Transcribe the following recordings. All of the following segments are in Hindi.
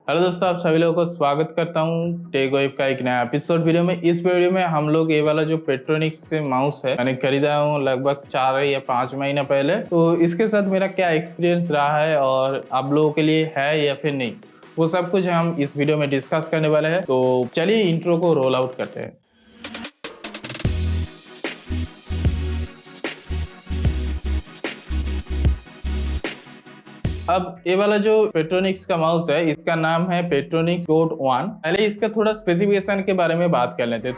हेलो दोस्तों, आप सभी लोगों को स्वागत करता हूँ टेक वेब का एक नया एपिसोड वीडियो में। इस वीडियो में हम लोग ये वाला जो पेट्रोनिक्स से माउस है मैंने खरीदा हूँ लगभग 4 या 5 महीना पहले। तो इसके साथ मेरा क्या एक्सपीरियंस रहा है और आप लोगों के लिए है या फिर नहीं, वो सब कुछ हम इस वीडियो में डिस्कस करने वाले हैं। तो चलिए इंट्रो को रोल आउट करते हैं। अब ये वाला जो पेट्रोनिक्स का माउस है इसका नाम है पेट्रोनिक्स टोड 1। पहले इसका थोड़ा स्पेसिफिकेशन के बारे में बात कर लेते हैं।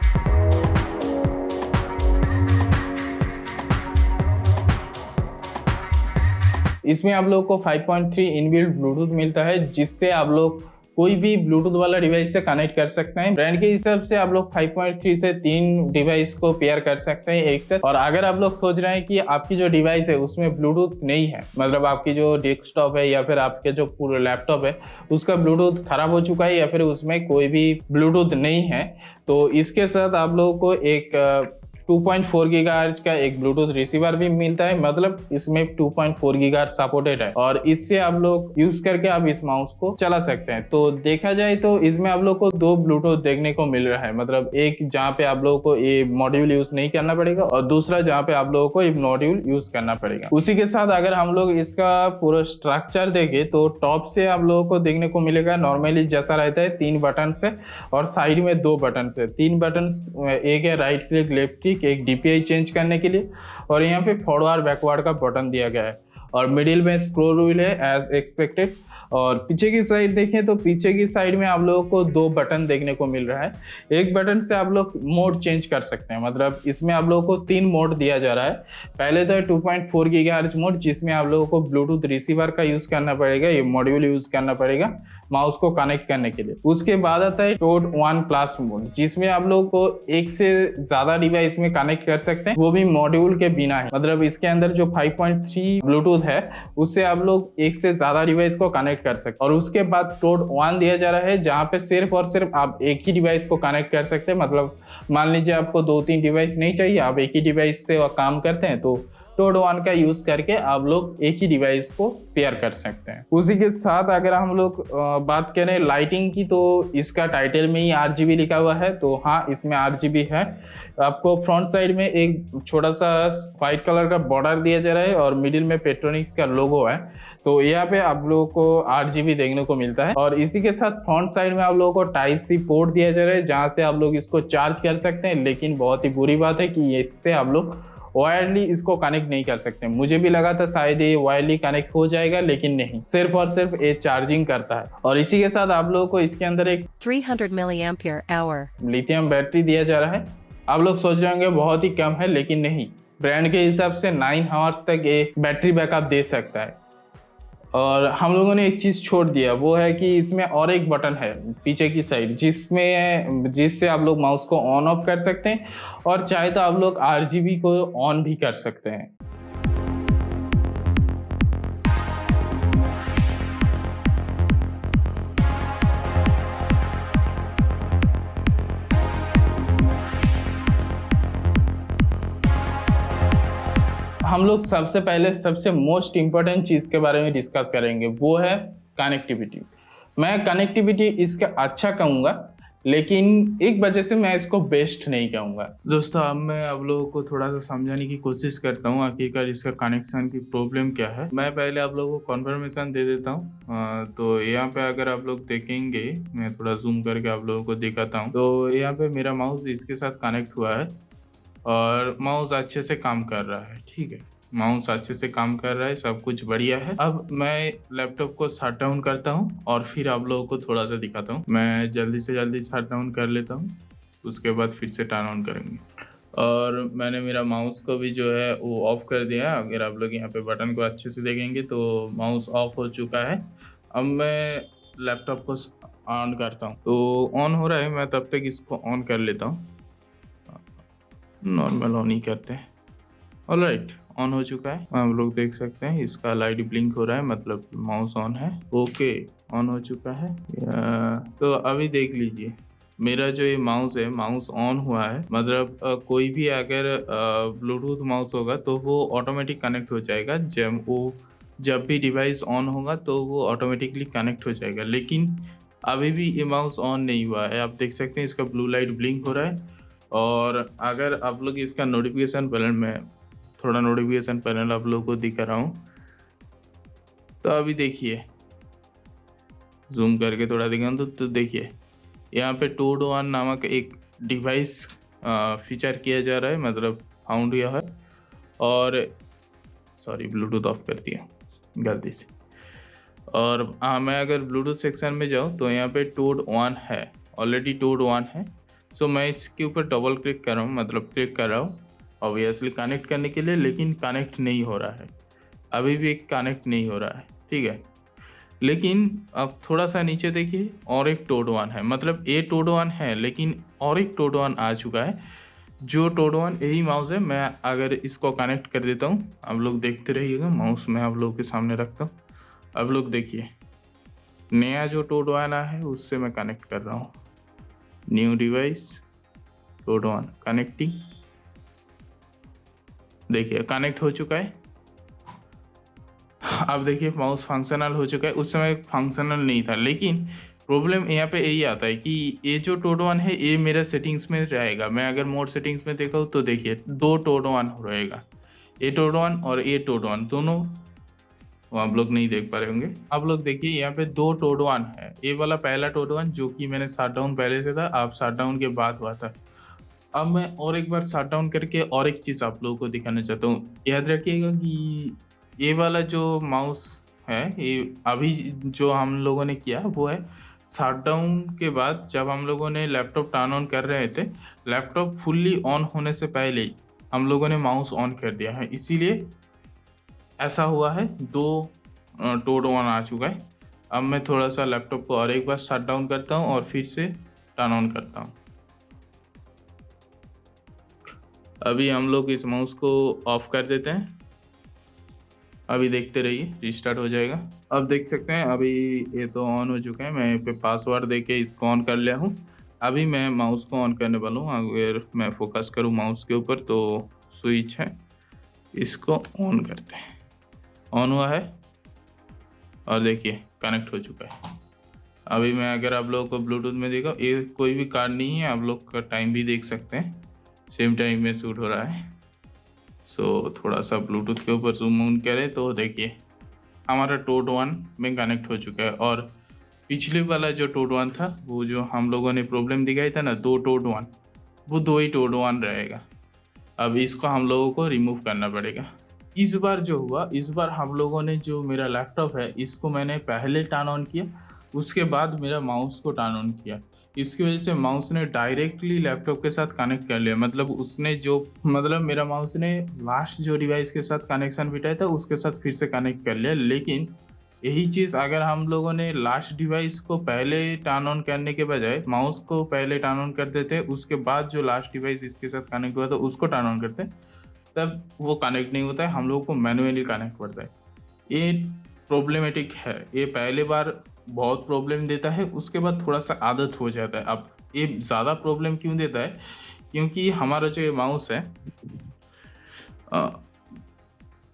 इसमें आप लोग को 5.3 इनबिल्ट ब्लूटूथ मिलता है, जिससे आप लोग कोई भी ब्लूटूथ वाला डिवाइस से कनेक्ट कर सकते हैं। ब्रांड के हिसाब से आप लोग 5.3 से 3 डिवाइस को पेयर कर सकते हैं एक साथ। और अगर आप लोग सोच रहे हैं कि आपकी जो डिवाइस है उसमें ब्लूटूथ नहीं है, मतलब आपकी जो डेस्कटॉप है या फिर आपके जो पूरा लैपटॉप है उसका ब्लूटूथ खराब हो चुका है या फिर उसमें कोई भी ब्लूटूथ नहीं है, तो इसके साथ आप लोगों को एक 2.4 गीगाहर्ट्ज का एक ब्लूटूथ रिसीवर भी मिलता है। मतलब इसमें 2.4 गीगाहर्ट्ज सपोर्टेड है और इससे आप लोग यूज करके आप इस माउस को चला सकते हैं। तो देखा जाए तो इसमें आप लोग को 2 ब्लूटूथ देखने को मिल रहा है, मतलब एक जहाँ पे आप लोगों को ये मॉड्यूल यूज नहीं करना पड़ेगा और दूसरा जहाँ पे आप लोगों को ये मॉड्यूल यूज करना पड़ेगा। उसी के साथ अगर हम लोग इसका पूरा स्ट्रक्चर देखें तो टॉप से आप लोगों को देखने को मिलेगा नॉर्मली जैसा रहता है 3 बटन से, और साइड में 2 बटन से। 3 बटन, एक है राइट क्लिक, लेफ्ट क्लिक, एक DPI चेंज करने के लिए, और यहाँ पे फॉरवर्ड बैकवर्ड का बटन दिया गया है, और मिडिल में स्क्रॉल व्हील है एज एक्सपेक्टेड। और पीछे की साइड देखें तो पीछे की साइड में आप लोगों को 2 बटन देखने को मिल रहा है। एक बटन से आप लोग मोड चेंज कर सकते हैं, मतलब इसमें आप लोगों को 3 मोड दिया जा रहा है। पहले तो है 2.4 गीगाहर्ट्ज मोड, जिसमें आप लोगों को ब्लूटूथ रिसीवर का यूज करना पड़ेगा, ये मॉड्यूल यूज करना पड़ेगा माउस को कनेक्ट करने के लिए। उसके बाद आता है टोड 1 प्लस मोड, जिसमें आप लोग को एक से ज्यादा डिवाइस में कनेक्ट कर सकते हैं, वो भी मॉड्यूल के बिना है। मतलब इसके अंदर जो 5.3 ब्लूटूथ है उससे आप लोग एक से ज्यादा डिवाइस को कनेक्ट कर सकते हैं। और उसके बाद टोड 1 दिया जा रहा है, जहाँ पे सिर्फ और सिर्फ आप एक ही डिवाइस को कनेक्ट कर सकते हैं। मतलब मान लीजिए आपको 2-3 डिवाइस नहीं चाहिए, आप एक ही डिवाइस से काम करते हैं, तो टोड 1 का यूज करके आप लोग एक ही डिवाइस को पेयर कर सकते हैं। उसी के साथ अगर हम लोग बात करें लाइटिंग की, तो इसका टाइटल में ही RGB लिखा हुआ है, तो हाँ इसमें RGB है। आपको फ्रंट साइड में एक छोटा सा व्हाइट कलर का बॉर्डर दिया जा रहा है और मिडिल में पेट्रोनिक्स का लोगो है, तो यहाँ पे आप लोगों को RGB देखने को मिलता है। और इसी के साथ फ्रंट साइड में आप लोगों को टाइप सी पोर्ट दिया जा रहा है, जहाँ से आप लोग इसको चार्ज कर सकते हैं। लेकिन बहुत ही बुरी बात है कि इससे आप लोग वायरली इसको कनेक्ट नहीं कर सकते। मुझे भी लगा था शायद ये वायरली कनेक्ट हो जाएगा, लेकिन नहीं, सिर्फ और सिर्फ ये चार्जिंग करता है। और इसी के साथ आप लोगों को इसके अंदर एक 300 milliampere hour लिथियम बैटरी दिया जा रहा है। आप लोग सोच रहे होंगे बहुत ही कम है, लेकिन नहीं, ब्रांड के हिसाब से 9 आवर्स तक ये बैटरी बैकअप दे सकता है। और हम लोगों ने एक चीज छोड़ दिया, वो है कि इसमें और एक बटन है पीछे की साइड, जिससे आप लोग माउस को ऑन ऑफ कर सकते हैं, और चाहे तो आप लोग RGB को ऑन भी कर सकते हैं। हम लोग सबसे पहले सबसे मोस्ट इम्पोर्टेंट चीज के बारे में डिस्कस करेंगे, वो है कनेक्टिविटी। मैं कनेक्टिविटी इसका अच्छा कहूँगा, लेकिन एक वजह से मैं इसको बेस्ट नहीं कहूँगा। दोस्तों, अब मैं आप लोगों को थोड़ा सा समझाने की कोशिश करता हूँ आखिरकार इसका कनेक्शन की प्रॉब्लम क्या है। मैं पहले आप लोगों को कन्फर्मेशन दे देता हूँ। तो यहाँ पे अगर आप लोग देखेंगे, मैं थोड़ा जूम करके आप लोगों को दिखाता हूँ। तो यहाँ पे मेरा माउस इसके साथ कनेक्ट हुआ है और माउस अच्छे से काम कर रहा है। ठीक है, माउस अच्छे से काम कर रहा है, सब कुछ बढ़िया है। अब मैं लैपटॉप को शट डाउन करता हूँ और फिर आप लोगों को थोड़ा सा दिखाता हूँ। मैं जल्दी से जल्दी शट डाउन कर लेता हूँ, उसके बाद फिर से टर्न ऑन करेंगे। और मैंने मेरा माउस को भी जो है वो ऑफ कर दिया। अगर आप लोग यहाँ पे बटन को अच्छे से देखेंगे तो माउस ऑफ हो चुका है। अब मैं लैपटॉप को ऑन करता हूँ, तो ऑन हो रहा है, मैं तब तक इसको ऑन कर लेता हूँ। नॉर्मल ऑन ही करते हैं। ऑलराइट, ऑन हो चुका है, हम लोग देख सकते हैं इसका लाइट ब्लिंक हो रहा है, मतलब माउस ऑन है। ओके, ऑन हो चुका है। तो अभी देख लीजिए, मेरा जो ये माउस है, माउस ऑन हुआ है। मतलब कोई भी अगर ब्लूटूथ माउस होगा तो वो ऑटोमेटिक कनेक्ट हो जाएगा। जब भी डिवाइस ऑन होगा तो वो ऑटोमेटिकली कनेक्ट हो जाएगा। लेकिन अभी भी ये माउस ऑन नहीं हुआ है। आप देख सकते हैं इसका ब्लू लाइट ब्लिंक हो रहा है। और अगर आप लोग इसका नोटिफिकेशन पैनल में, थोड़ा नोटिफिकेशन पैनल आप लोग को दिखा रहा हूँ, तो अभी देखिए, जूम करके थोड़ा दिखाऊँ तो देखिए यहाँ पे टोड वन नामक एक डिवाइस फीचर किया जा रहा है, मतलब फाउंड हुआ है। और सॉरी, ब्लूटूथ ऑफ कर दिया गलती से। और मैं अगर ब्लूटूथ सेक्शन में जाऊँ तो यहाँ पे टोड वन है, ऑलरेडी टोड वन है। सो मैं इसके ऊपर डबल क्लिक कर रहा हूँ, मतलब क्लिक कर रहा हूँ ऑब्वियसली कनेक्ट करने के लिए, लेकिन कनेक्ट नहीं हो रहा है, अभी भी कनेक्ट नहीं हो रहा है, ठीक है। लेकिन अब थोड़ा सा नीचे देखिए और एक टोड वन है, मतलब ये टोड वन है लेकिन और एक टोड वन आ चुका है। जो टोड वन यही माउस है। मैं अगर इसको कनेक्ट कर देता हूँ, आप लोग देखते रहिएगा, माउस मैं आप लोगों के सामने रखता हूँ। अब लोग देखिए, नया जो टोड वन आया है उससे मैं कनेक्ट कर रहा हूँ। न्यू डिवाइस टोड वन कनेक्टिंग, देखिए कनेक्ट हो चुका है। अब देखिए माउस फंक्शनल हो चुका है, उस समय फंक्शनल नहीं था। लेकिन प्रॉब्लम यहाँ पे यही आता है कि ये जो टोड वन है ये मेरा सेटिंग्स में रहेगा। मैं अगर मोड सेटिंग्स में देखा तो देखिए दो टोड वन रहेगा, ये टोड वन और ये टोड वन दोनों, वो आप लोग नहीं देख पा रहे होंगे। आप लोग देखिए यहाँ पे दो टोड वन है, ये वाला पहला टोड वन जो कि मैंने शट डाउन पहले से था, आप शट डाउन के बाद हुआ था। अब मैं और एक बार शट डाउन करके और एक चीज़ आप लोगों को दिखाना चाहता हूँ। याद रखिएगा कि ये वाला जो माउस है, ये अभी जो हम लोगों ने किया वो है शट डाउन के बाद, जब हम लोगों ने लैपटॉप टर्न ऑन कर रहे थे, लैपटॉप फुल्ली ऑन होने से पहले ही हम लोगों ने माउस ऑन कर दिया है, इसीलिए ऐसा हुआ है। दो टोड ऑन आ चुका है। अब मैं थोड़ा सा लैपटॉप को और एक बार शट डाउन करता हूँ और फिर से टर्न ऑन करता हूँ। अभी हम लोग इस माउस को ऑफ कर देते हैं, अभी देखते रहिए रिस्टार्ट हो जाएगा। अब देख सकते हैं अभी ये तो ऑन हो चुका है। मैं यहाँ पे पासवर्ड देके इसको ऑन कर लिया हूँ। अभी मैं माउस को ऑन करने वाला हूँ। अगर मैं फोकस करूँ माउस के ऊपर तो स्विच है, इसको ऑन करते हैं। ऑन हुआ है और देखिए कनेक्ट हो चुका है। अभी मैं अगर आप लोगों को ब्लूटूथ में देखा, ये कोई भी कार्ड नहीं है, आप लोग का टाइम भी देख सकते हैं, सेम टाइम में शूट हो रहा है। सो थोड़ा सा ब्लूटूथ के ऊपर जूम ऑन करें तो देखिए हमारा टोड वन में कनेक्ट हो चुका है। और पिछले वाला जो टोड वन था, वो जो हम लोगों ने प्रॉब्लम दिखाई था ना, दो टोड वन, वो दो ही टोड वन रहेगा। अब इसको हम लोगों को रिमूव करना पड़ेगा। इस बार जो हुआ, इस बार हम लोगों ने जो मेरा लैपटॉप है इसको मैंने पहले टर्न ऑन किया, उसके बाद मेरा माउस को टर्न ऑन किया। इसकी वजह से माउस ने डायरेक्टली लैपटॉप के साथ कनेक्ट कर लिया, मतलब मेरा माउस ने लास्ट जो डिवाइस के साथ कनेक्शन बिठाया था उसके साथ फिर से कनेक्ट कर लिया। लेकिन यही चीज़ अगर हम लोगों ने लास्ट डिवाइस को पहले टर्न ऑन करने के बजाय माउस को पहले टर्न ऑन कर देते, उसके बाद जो लास्ट डिवाइस इसके साथ कनेक्ट हुआ था उसको टर्न ऑन करते, तब वो कनेक्ट नहीं होता है, हम लोगों को मैनुअली कनेक्ट पड़ता है। ये प्रॉब्लमेटिक है, ये पहले बार बहुत प्रॉब्लम देता है, उसके बाद थोड़ा सा आदत हो जाता है। अब ये ज़्यादा प्रॉब्लम क्यों देता है, क्योंकि हमारा जो ये माउस है,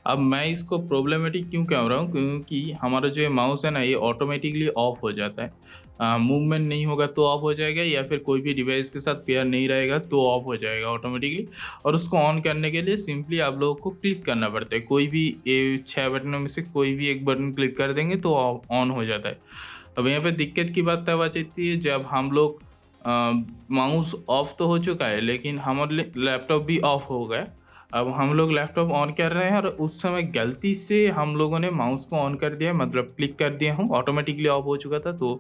अब मैं इसको प्रॉब्लमेटिक क्यों कह रहा हूँ, क्योंकि हमारा जो ये माउस है ना, ये ऑटोमेटिकली ऑफ हो जाता है। मूवमेंट नहीं होगा तो ऑफ हो जाएगा, या फिर कोई भी डिवाइस के साथ पेयर नहीं रहेगा तो ऑफ हो जाएगा ऑटोमेटिकली। और उसको ऑन करने के लिए सिंपली आप लोगों को क्लिक करना पड़ता है, कोई भी ये 6 बटनों में से कोई भी एक बटन क्लिक कर देंगे तो ऑन हो जाता है। अब यहाँ पे दिक्कत की बात तब आ जाती है जब हम लोग माउस ऑफ तो हो चुका है लेकिन हमारे लैपटॉप भी ऑफ हो गया। अब हम लोग लैपटॉप ऑन कर रहे हैं और उस समय गलती से हम लोगों ने माउस को ऑन कर दिया, मतलब क्लिक कर दिया हूँ, ऑटोमेटिकली ऑफ हो चुका था तो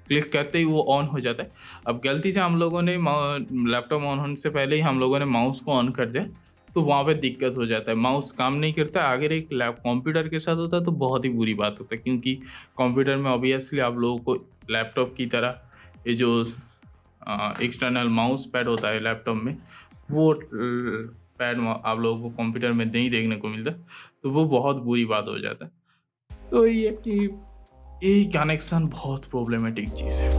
क्लिक करते ही वो ऑन हो जाता है। अब गलती से हम लोगों ने लैपटॉप ऑन होने से पहले ही हम लोगों ने माउस को ऑन कर दिया तो वहाँ पे दिक्कत हो जाता है, माउस काम नहीं करता। अगर एक कंप्यूटर के साथ होता तो बहुत ही बुरी बात होता है, क्योंकि कंप्यूटर में ऑब्वियसली आप लोगों को लैपटॉप की तरह ये जो एक्सटर्नल माउस पैड होता है लैपटॉप में, वो पैड आप लोगों को कंप्यूटर में नहीं देखने को मिलता, तो वो बहुत बुरी बात हो जाता है। तो ये कि ये कनेक्शन बहुत प्रॉब्लमेटिक चीज़ है।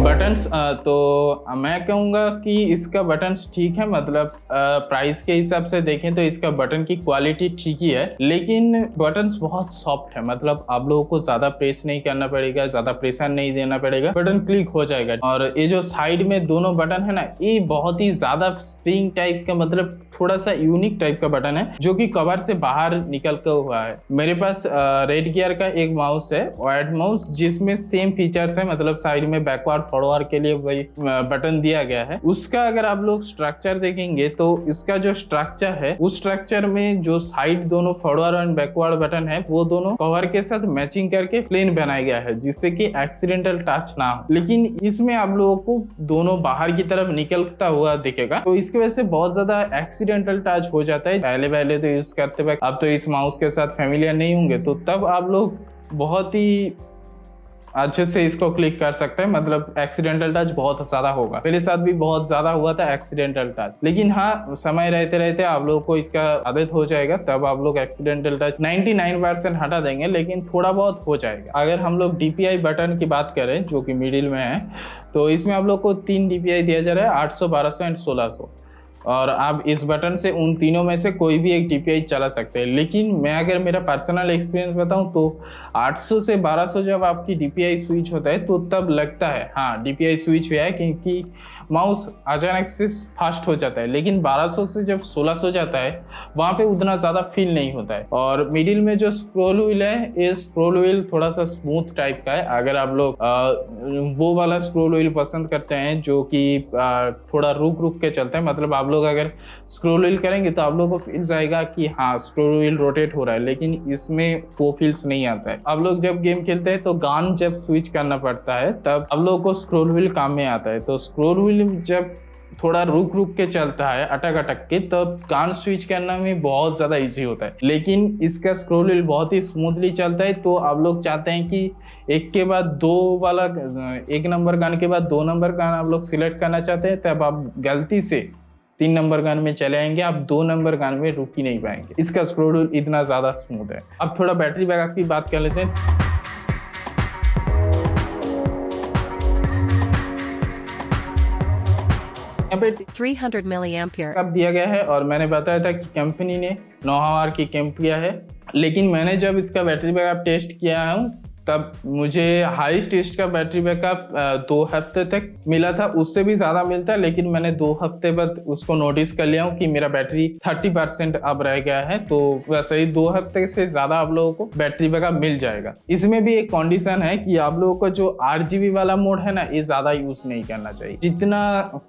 बटन्स तो मैं कहूँगा कि इसका बटन्स ठीक है, मतलब प्राइस के हिसाब से देखें तो इसका बटन की क्वालिटी ठीक ही है, लेकिन बटन्स बहुत सॉफ्ट है, मतलब आप लोगों को ज़्यादा प्रेस नहीं करना पड़ेगा, ज़्यादा प्रेशर नहीं देना पड़ेगा, बटन क्लिक हो जाएगा। और ये जो साइड में दोनों बटन है ना, ये बहुत ही ज़्यादा स्प्रिंग टाइप का, मतलब थोड़ा सा यूनिक टाइप का बटन है जो कि कवर से बाहर निकल कर हुआ है। मेरे पास रेड गियर का एक माउस है, वाइट माउस, जिसमें सेम फीचर्स है, मतलब साइड में बैकवर्ड फॉरवर्ड के लिए वही बटन दिया गया है। उसका अगर आप लोग स्ट्रक्चर देखेंगे तो इसका जो स्ट्रक्चर है, उस स्ट्रक्चर में जो साइड दोनों फॉरवर्ड एंड बैकवर्ड बटन है वो दोनों कवर के साथ मैचिंग करके प्लेन बनाया गया है, जिससे कि एक्सीडेंटल टच ना हो। लेकिन इसमें आप लोगों को दोनों बाहर की तरफ निकलता हुआ दिखेगा, तो इसकी वजह से बहुत ज्यादा एक्सीडेंटल टच हो जाता है। पहले तो यूज करते वक्त आप तो इस माउस के साथ फेमिलियर नहीं होंगे, तो तब आप लोग बहुत ही अच्छे से इसको क्लिक कर सकते हैं, मतलब एक्सीडेंटल टच बहुत ज्यादा होगा। मेरे साथ भी बहुत ज्यादा हुआ था एक्सीडेंटल टच, लेकिन हाँ, समय रहते रहते आप लोगों को इसका आदत हो जाएगा, तब आप लोग एक्सीडेंटल टच 99% हटा देंगे, लेकिन थोड़ा बहुत हो जाएगा। अगर हम लोग DPI बटन की बात करें जो कि मिडिल में है, तो इसमें आप लोग को 3 DPI दिया जा रहा है, 800, 1200 एंड 1600, और आप इस बटन से उन तीनों में से कोई भी एक DPI चला सकते हैं। लेकिन मैं अगर मेरा पर्सनल एक्सपीरियंस बताऊं तो 800 से 1200 जब आपकी DPI स्विच होता है तो तब लगता है हाँ DPI स्विच हुआ है, क्योंकि माउस अचानक से फास्ट हो जाता है। लेकिन 1200 से जब 1600 जाता है वहाँ पे उतना ज़्यादा फील नहीं होता है। और मिडिल में जो स्क्रोल व्हील है, ये स्क्रोल व्हील थोड़ा सा स्मूथ टाइप का है। अगर आप लोग वो वाला स्क्रोल व्हील पसंद करते हैं जो कि थोड़ा रुक के चलता है, मतलब आप लोग अगर स्क्रोल व्हील करेंगे तो आप लोगों को फील आएगा कि हाँ स्क्रोल व्हील रोटेट हो रहा है, लेकिन इसमें वो फील्स नहीं आता है। आप लोग जब गेम खेलते हैं तो गान जब स्विच करना पड़ता है तब आप लोगों को स्क्रोल व्हील काम में आता है। तो स्क्रोल व्हील जब थोड़ा रुक के चलता है अटक के, तब गान स्विच करना में बहुत ज़्यादा इजी होता है। लेकिन इसका स्क्रोल व्हील बहुत ही स्मूथली चलता है, तो आप लोग चाहते हैं कि एक के बाद दो वाला, एक नंबर गान के बाद 2 नंबर गान आप लोग सिलेक्ट करना चाहते हैं, तब आप गलती से 3 नंबर गान में चले आएंगे, आप 2 नंबर गान में रुक ही नहीं पाएंगे। इसका स्क्रोल व्हील इतना ज़्यादा स्मूथ है। अब थोड़ा बैटरी बैकअप की बात कर लेते हैं। 300 milliampere. कब दिया गया है, और मैंने बताया था कि कंपनी ने 9 आवर की कैंप किया है, लेकिन मैंने जब इसका बैटरी बैकअप टेस्ट किया हूँ तब मुझे हाईएस्ट टेस्ट का बैटरी बैकअप 2 हफ्ते तक मिला था, उससे भी ज़्यादा मिलता है। लेकिन मैंने 2 हफ्ते बाद उसको नोटिस कर लिया हूँ कि मेरा बैटरी 30% अब रह गया है, तो वैसे ही 2 हफ्ते से ज़्यादा आप लोगों को बैटरी बैकअप मिल जाएगा। इसमें भी एक कंडीशन है कि आप लोगों को जो 8GB वाला मोड है ना, ये ज़्यादा यूज़ नहीं करना चाहिए। जितना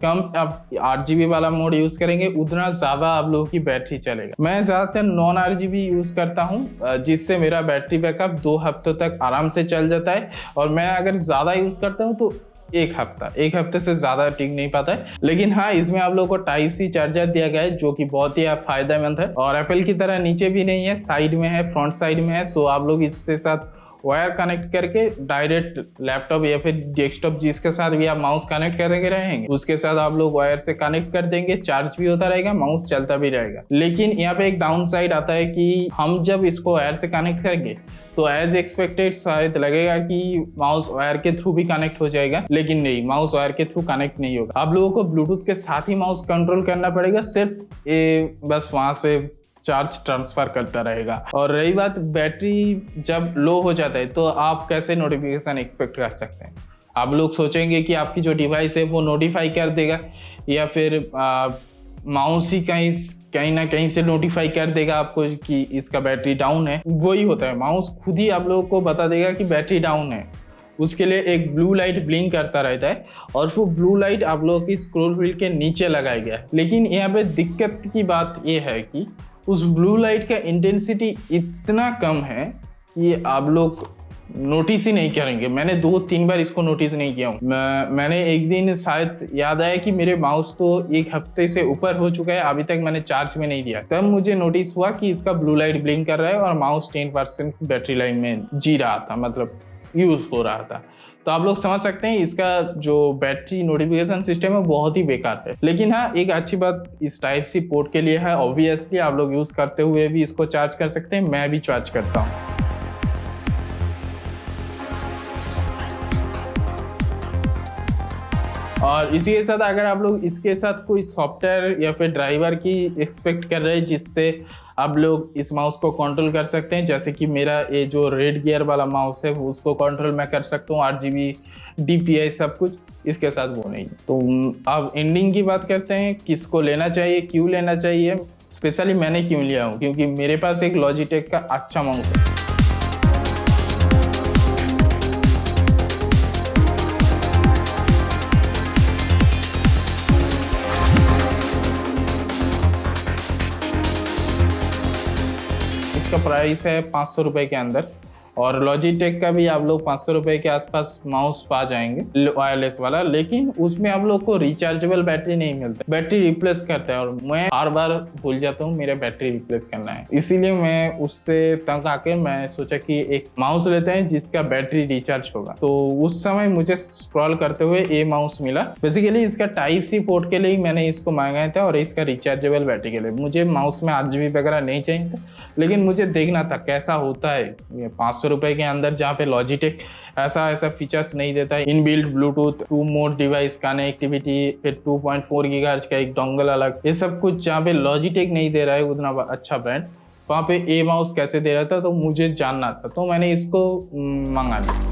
कम आप 8GB वाला मोड यूज़ करेंगे उतना ज़्यादा आप लोगों की बैटरी चलेगा। मैं ज़्यादातर नॉन 8GB यूज़ करता हूँ, जिससे मेरा बैटरी बैकअप 2 हफ्तों तक आराम से चल जाता है। और मैं अगर ज़्यादा यूज़ करता हूँ तो एक हफ्ते से ज़्यादा टिक नहीं पाता है। लेकिन हाँ, इसमें आप लोगों को Type-C चार्जर दिया गया है जो कि बहुत ही फायदेमंद है, और एप्पल की तरह नीचे भी नहीं है, साइड में है, फ्रंट साइड में है। सो आप लोग इससे साथ वायर कनेक्ट करके डायरेक्ट लैपटॉप या फिर डेस्कटॉप जिसके साथ भी आप माउस कनेक्ट करेंगे रहेंगे, उसके साथ आप लोग वायर से कनेक्ट कर देंगे, चार्ज भी होता रहेगा, माउस चलता भी रहेगा। लेकिन यहाँ पे एक डाउन साइड आता है कि हम जब इसको वायर से कनेक्ट करेंगे तो एज एक्सपेक्टेड शायद लगेगा कि माउस वायर के थ्रू भी कनेक्ट हो जाएगा, लेकिन नहीं, माउस वायर के थ्रू कनेक्ट नहीं होगा। आप लोगों को ब्लूटूथ के साथ ही माउस कंट्रोल करना पड़ेगा, सिर्फ ये बस वहां से चार्ज ट्रांसफर करता रहेगा। और रही बात बैटरी जब लो हो जाता है तो आप कैसे नोटिफिकेशन एक्सपेक्ट कर सकते हैं। आप लोग सोचेंगे कि आपकी जो डिवाइस है वो नोटिफाई कर देगा, या फिर माउस ही कहीं ना कहीं से नोटिफाई कर देगा आपको कि इसका बैटरी डाउन है। वही होता है, माउस खुद ही आप लोगों को बता देगा कि बैटरी डाउन है। उसके लिए एक ब्लू लाइट ब्लिंक करता रहता है, और वो ब्लू लाइट आप लोगों की स्क्रोल व्हील के नीचे लगाया गया है। लेकिन यहाँ पे दिक्कत की बात यह है कि उस ब्लू लाइट का इंटेंसिटी इतना कम है कि आप लोग नोटिस ही नहीं करेंगे। मैंने 2-3 बार इसको नोटिस नहीं किया हूँ। मैंने एक दिन शायद याद आया कि मेरे माउस तो 1 हफ्ते से ऊपर हो चुका है, अभी तक मैंने चार्ज में नहीं दिया, तब मुझे नोटिस हुआ कि इसका ब्लू लाइट ब्लिंक कर रहा है और माउस 10% बैटरी लाइफ में जी रहा था, मतलब यूज हो रहा था। तो आप लोग समझ सकते हैं इसका जो बैटरी नोटिफिकेशन सिस्टम है बहुत ही बेकार है। लेकिन हाँ, एक अच्छी बात इस Type-C पोर्ट के लिए है, ऑब्वियसली आप लोग यूज करते हुए भी इसको चार्ज कर सकते हैं, मैं भी चार्ज करता हूँ। और इसी के साथ अगर आप लोग इसके साथ कोई सॉफ्टवेयर या फिर ड्राइवर की एक्सपेक्ट कर रहे हैं जिससे आप लोग इस माउस को कंट्रोल कर सकते हैं, जैसे कि मेरा ये जो रेड गियर वाला माउस है वो उसको कंट्रोल मैं कर सकता हूँ, RGB DPI सब कुछ, इसके साथ वो नहीं। तो अब एंडिंग की बात करते हैं, किसको लेना चाहिए, क्यों लेना चाहिए। स्पेशली मैंने क्यों लिया हूँ, क्योंकि मेरे पास एक लॉजिटेक का अच्छा माउस है। इसका प्राइस है 500 रुपये के अंदर, और लॉजिटेक का भी आप लोग 500 रुपये के आसपास माउस पा जाएंगे वायरलेस वाला, लेकिन उसमें आप लोग को रिचार्जेबल बैटरी नहीं मिलता, बैटरी रिप्लेस करता है, और मैं हर बार भूल जाता हूँ मेरा बैटरी रिप्लेस करना है। इसीलिए मैं उससे तंग आके मैं सोचा कि एक माउस लेते हैं जिसका बैटरी रिचार्ज होगा। तो उस समय मुझे स्क्रॉल करते हुए ये माउस मिला। बेसिकली इसका Type-C पोर्ट के लिए ही मैंने इसको मंगाया था, और इसका रिचार्जेबल बैटरी के लिए। मुझे माउस में RGB वगैरह नहीं चाहिए था, लेकिन मुझे देखना था कैसा होता है ये 500 रुपये के अंदर, जहाँ पे लॉजिटेक ऐसा फीचर्स नहीं देता है। Inbuilt Bluetooth, 2 mode device connectivity, फिर 2.4 गीगाहर्ट्ज का एक डोंगल अलग, ये सब कुछ जहाँ पे लॉजिटेक नहीं दे रहा है उतना अच्छा ब्रांड, वहाँ पे ए माउस कैसे दे रहा था, तो मुझे जानना था, तो मैंने इसको मंगा लिया।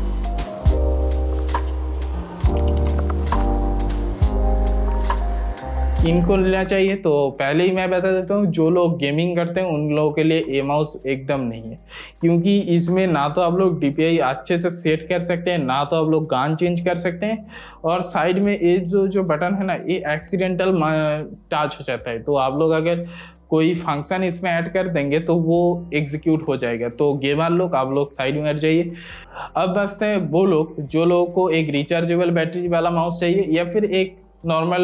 इनको लेना चाहिए तो पहले ही मैं बता देता हूँ, जो लोग गेमिंग करते हैं उन लोगों के लिए ए माउस एकदम नहीं है, क्योंकि इसमें ना तो आप लोग DPI अच्छे से सेट कर सकते हैं, ना तो आप लोग गान चेंज कर सकते हैं, और साइड में ये जो बटन है ना, ये एक्सीडेंटल टच हो जाता है। तो आप लोग अगर कोई फंक्शन इसमें ऐड कर देंगे तो वो एग्जीक्यूट हो जाएगा। तो गेमर लोग आप लोग साइड में हट जाइए। अब बचते हैं वो लोग जो लोगों को एक रिचार्जेबल बैटरी वाला माउस चाहिए, या फिर एक नॉर्मल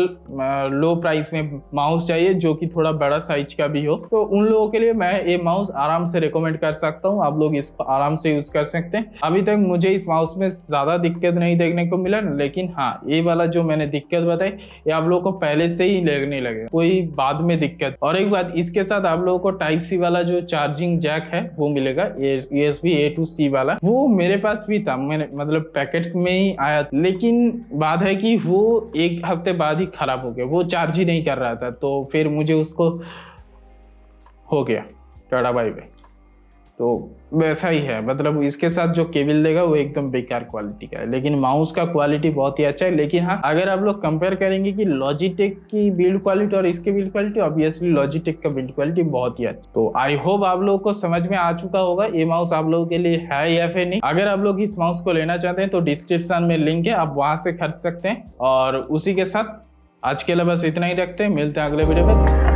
लो प्राइस में माउस चाहिए जो कि थोड़ा बड़ा साइज का भी हो। तो उन लोगों के लिए मैं ये माउस आराम से रिकमेंड कर सकता हूँ, आप लोग इसको आराम से यूज कर सकते हैं। अभी तक मुझे इस माउस में ज़्यादा दिक्कत नहीं देखने को मिला, लेकिन हाँ, ये वाला जो मैंने दिक्कत बताई ये आप लोगों को पहले से ही लगने लगे, कोई बाद में दिक्कत। और एक बात, इसके साथ आप लोगों को Type-C वाला जो चार्जिंग जैक है वो मिलेगा, USB A to C वाला, वो मेरे पास भी था, मैंने मतलब पैकेट में ही आया, लेकिन बात है कि वो एक हफ्ते बाद ही खराब हो गया, वो चार्ज ही नहीं कर रहा था। तो फिर मुझे उसको हो गया टाटा बाय बाय। तो वैसा ही है, मतलब इसके साथ जो केबल देगा वो एकदम बेकार क्वालिटी का है, लेकिन माउस का क्वालिटी बहुत ही अच्छा है। लेकिन हाँ, अगर आप लोग कंपेयर करेंगे कि लॉजिटेक की बिल्ड क्वालिटी और इसकी बिल्ड क्वालिटी, ऑब्वियसली लॉजिटेक का बिल्ड क्वालिटी बहुत ही अच्छा। तो आई होप आप लोगों को समझ में आ चुका होगा ये माउस आप लोगों के लिए है या फिर नहीं। अगर आप लोग इस माउस को लेना चाहते हैं तो डिस्क्रिप्शन में लिंक है, आप वहां से खरीद सकते हैं। और उसी के साथ आज के लिए बस इतना ही रखते हैं, मिलते हैं अगले वीडियो में।